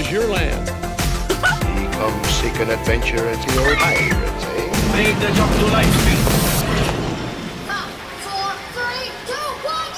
is your land. Come seek an adventure at the old pirates, eh? Make the jump to light speed. 5, 4, 3, 2, 1,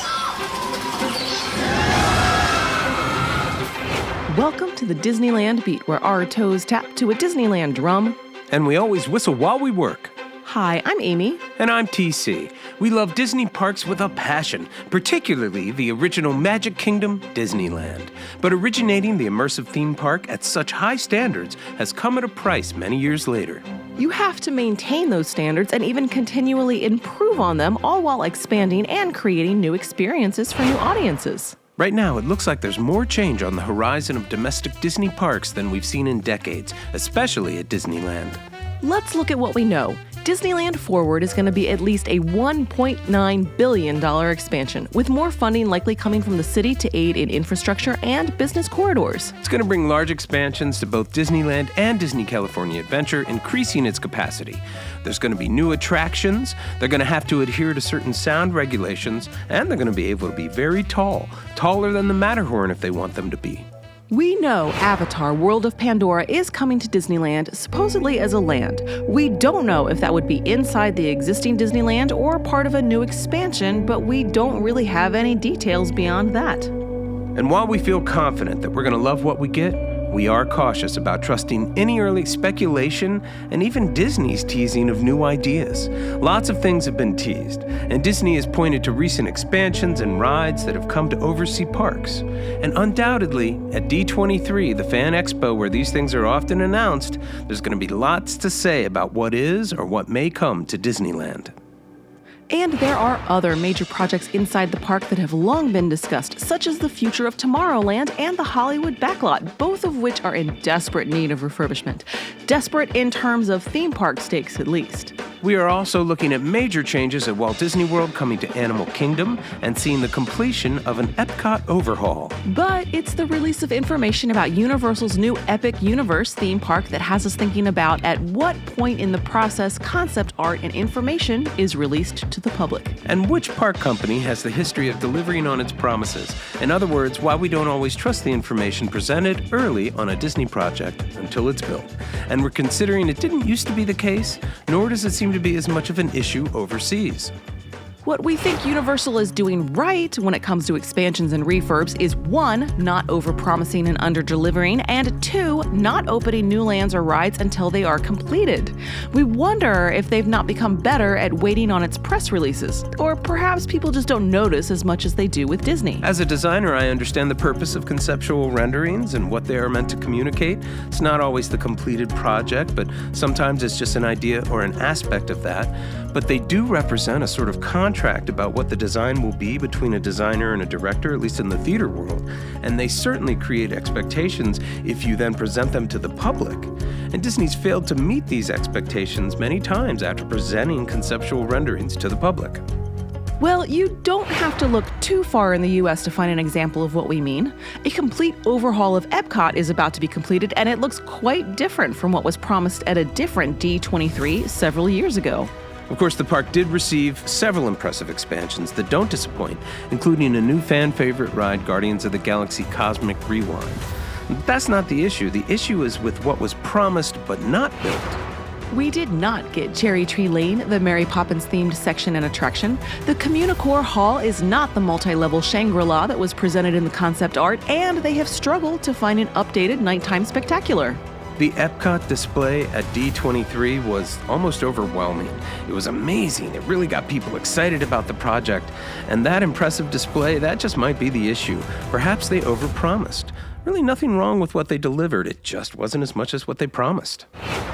go! Welcome to the Disneyland Beat, where our toes tap to a Disneyland drum. And we always whistle while we work. Hi, I'm Amy. And I'm TC. We love Disney parks with a passion, particularly the original Magic Kingdom, Disneyland. But originating the immersive theme park at such high standards has come at a price many years later. You have to maintain those standards and even continually improve on them, all while expanding and creating new experiences for new audiences. Right now, it looks like there's more change on the horizon of domestic Disney parks than we've seen in decades, especially at Disneyland. Let's look at what we know. Disneyland Forward is going to be at least a $1.9 billion expansion, with more funding likely coming from the city to aid in infrastructure and business corridors. It's going to bring large expansions to both Disneyland and Disney California Adventure, increasing its capacity. There's going to be new attractions, they're going to have to adhere to certain sound regulations, and they're going to be able to be very tall, taller than the Matterhorn if they want them to be. We know Avatar: World of Pandora is coming to Disneyland, supposedly as a land. We don't know if that would be inside the existing Disneyland or part of a new expansion, but we don't really have any details beyond that. And while we feel confident that we're going to love what we get, we are cautious about trusting any early speculation and even Disney's teasing of new ideas. Lots of things have been teased, and Disney has pointed to recent expansions and rides that have come to oversee parks. And undoubtedly, at D23, the fan expo where these things are often announced, there's going to be lots to say about what is or what may come to Disneyland. And there are other major projects inside the park that have long been discussed, such as the future of Tomorrowland and the Hollywood Backlot, both of which are in desperate need of refurbishment. Desperate in terms of theme park stakes, at least. We are also looking at major changes at Walt Disney World coming to Animal Kingdom and seeing the completion of an Epcot overhaul. But it's the release of information about Universal's new Epic Universe theme park that has us thinking about at what point in the process concept art and information is released to the public. And which park company has the history of delivering on its promises? In other words, why we don't always trust the information presented early on a Disney project until it's built. And we're considering it didn't used to be the case, nor does it seem to be as much of an issue overseas. What we think Universal is doing right when it comes to expansions and refurbs is 1, not overpromising and underdelivering, and 2, not opening new lands or rides until they are completed. We wonder if they've not become better at waiting on its press releases, or perhaps people just don't notice as much as they do with Disney. As a designer, I understand the purpose of conceptual renderings and what they are meant to communicate. It's not always the completed project, but sometimes it's just an idea or an aspect of that. But they do represent a sort of contract about what the design will be between a designer and a director, at least in the theater world. And they certainly create expectations if you then present them to the public. And Disney's failed to meet these expectations many times after presenting conceptual renderings to the public. Well, you don't have to look too far in the US to find an example of what we mean. A complete overhaul of Epcot is about to be completed, and it looks quite different from what was promised at a different D23 several years ago. Of course, the park did receive several impressive expansions that don't disappoint, including a new fan favorite ride, Guardians of the Galaxy Cosmic Rewind. That's not the issue. The issue is with what was promised but not built. We did not get Cherry Tree Lane, the Mary Poppins-themed section and attraction. The Communicore Hall is not the multi-level Shangri-La that was presented in the concept art, and they have struggled to find an updated nighttime spectacular. The Epcot display at D23 was almost overwhelming. It was amazing. It really got people excited about the project. And that impressive display, that just might be the issue. Perhaps they overpromised. Really nothing wrong with what they delivered. It just wasn't as much as what they promised.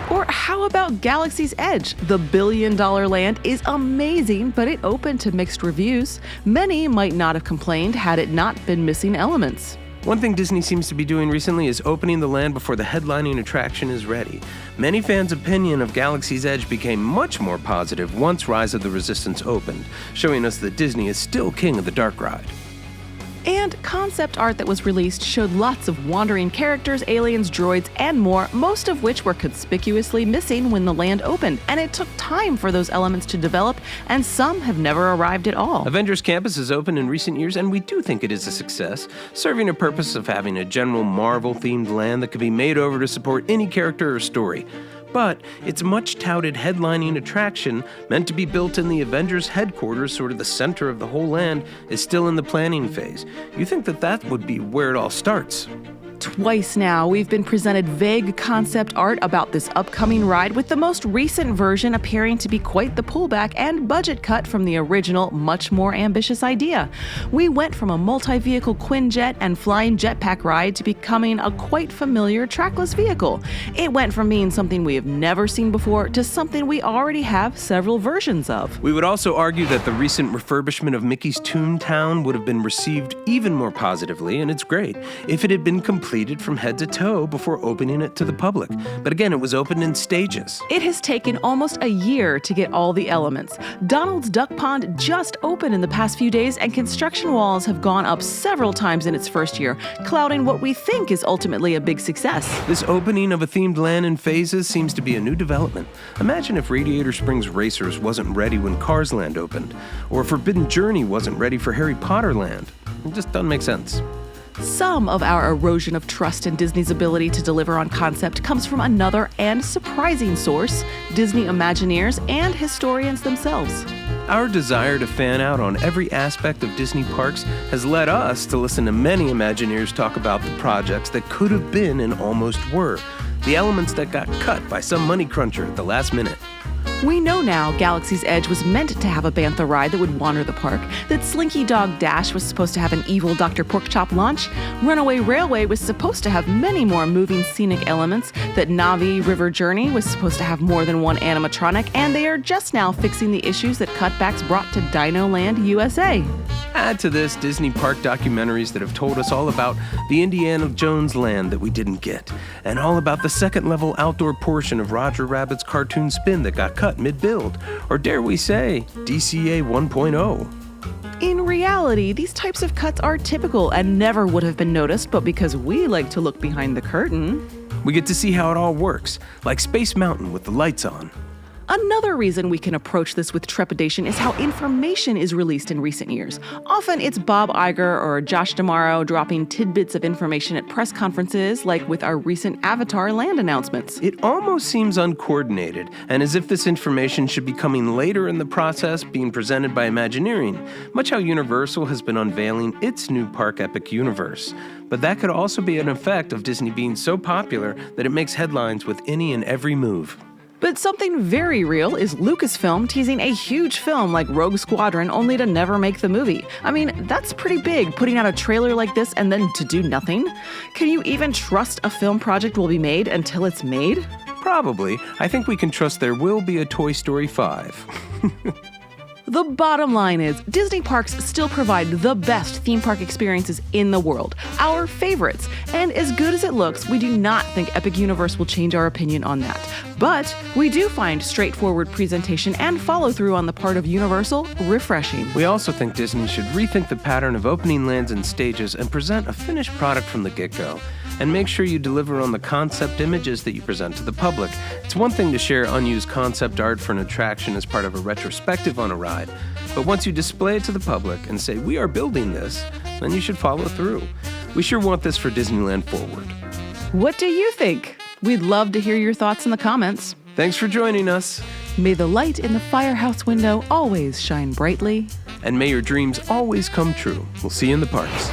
Or how about Galaxy's Edge? The billion-dollar land is amazing, but it opened to mixed reviews. Many might not have complained had it not been missing elements. One thing Disney seems to be doing recently is opening the land before the headlining attraction is ready. Many fans' opinion of Galaxy's Edge became much more positive once Rise of the Resistance opened, showing us that Disney is still king of the dark ride. And concept art that was released showed lots of wandering characters, aliens, droids, and more, most of which were conspicuously missing when the land opened. And it took time for those elements to develop, and some have never arrived at all. Avengers Campus has opened in recent years, and we do think it is a success, serving a purpose of having a general Marvel-themed land that could be made over to support any character or story. But its much-touted headlining attraction, meant to be built in the Avengers headquarters, sort of the center of the whole land, is still in the planning phase. You think that would be where it all starts? Twice now, we've been presented vague concept art about this upcoming ride, with the most recent version appearing to be quite the pullback and budget cut from the original, much more ambitious idea. We went from a multi-vehicle Quinjet and flying jetpack ride to becoming a quite familiar trackless vehicle. It went from being something we have never seen before to something we already have several versions of. We would also argue that the recent refurbishment of Mickey's Toontown would have been received even more positively, and it's great, if it had been completed from head to toe before opening it to the public. But again, it was opened in stages. It has taken almost a year to get all the elements. Donald's Duck Pond just opened in the past few days, and construction walls have gone up several times in its first year, clouding what we think is ultimately a big success. This opening of a themed land in phases seems to be a new development. Imagine if Radiator Springs Racers wasn't ready when Cars Land opened, or Forbidden Journey wasn't ready for Harry Potter Land. It just doesn't make sense. Some of our erosion of trust in Disney's ability to deliver on concept comes from another and surprising source: Disney Imagineers and historians themselves. Our desire to fan out on every aspect of Disney parks has led us to listen to many Imagineers talk about the projects that could have been and almost were, the elements that got cut by some money cruncher at the last minute. We know now Galaxy's Edge was meant to have a Bantha ride that would wander the park, that Slinky Dog Dash was supposed to have an evil Dr. Porkchop launch, Runaway Railway was supposed to have many more moving scenic elements, that Navi River Journey was supposed to have more than one animatronic, and they are just now fixing the issues that cutbacks brought to Dino Land USA. Add to this Disney park documentaries that have told us all about the Indiana Jones land that we didn't get, and all about the second-level outdoor portion of Roger Rabbit's cartoon spin that got cut mid-build, or dare we say, DCA 1.0. In reality, these types of cuts are typical and never would have been noticed, but because we like to look behind the curtain, we get to see how it all works, like Space Mountain with the lights on. Another reason we can approach this with trepidation is how information is released in recent years. Often it's Bob Iger or Josh D'Amaro dropping tidbits of information at press conferences, like with our recent Avatar land announcements. It almost seems uncoordinated, and as if this information should be coming later in the process, being presented by Imagineering, much how Universal has been unveiling its new park epic universe. But that could also be an effect of Disney being so popular that it makes headlines with any and every move. But something very real is Lucasfilm teasing a huge film like Rogue Squadron only to never make the movie. I mean, that's pretty big, putting out a trailer like this and then to do nothing. Can you even trust a film project will be made until it's made? Probably. I think we can trust there will be a Toy Story 5. The bottom line is, Disney parks still provide the best theme park experiences in the world, our favorites. And as good as it looks, we do not think Epic Universe will change our opinion on that. But we do find straightforward presentation and follow-through on the part of Universal refreshing. We also think Disney should rethink the pattern of opening lands in stages and present a finished product from the get-go. And make sure you deliver on the concept images that you present to the public. It's one thing to share unused concept art for an attraction as part of a retrospective on a ride, but once you display it to the public and say, "We are building this," then you should follow through. We sure want this for Disneyland Forward. What do you think? We'd love to hear your thoughts in the comments. Thanks for joining us. May the light in the firehouse window always shine brightly. And may your dreams always come true. We'll see you in the parks.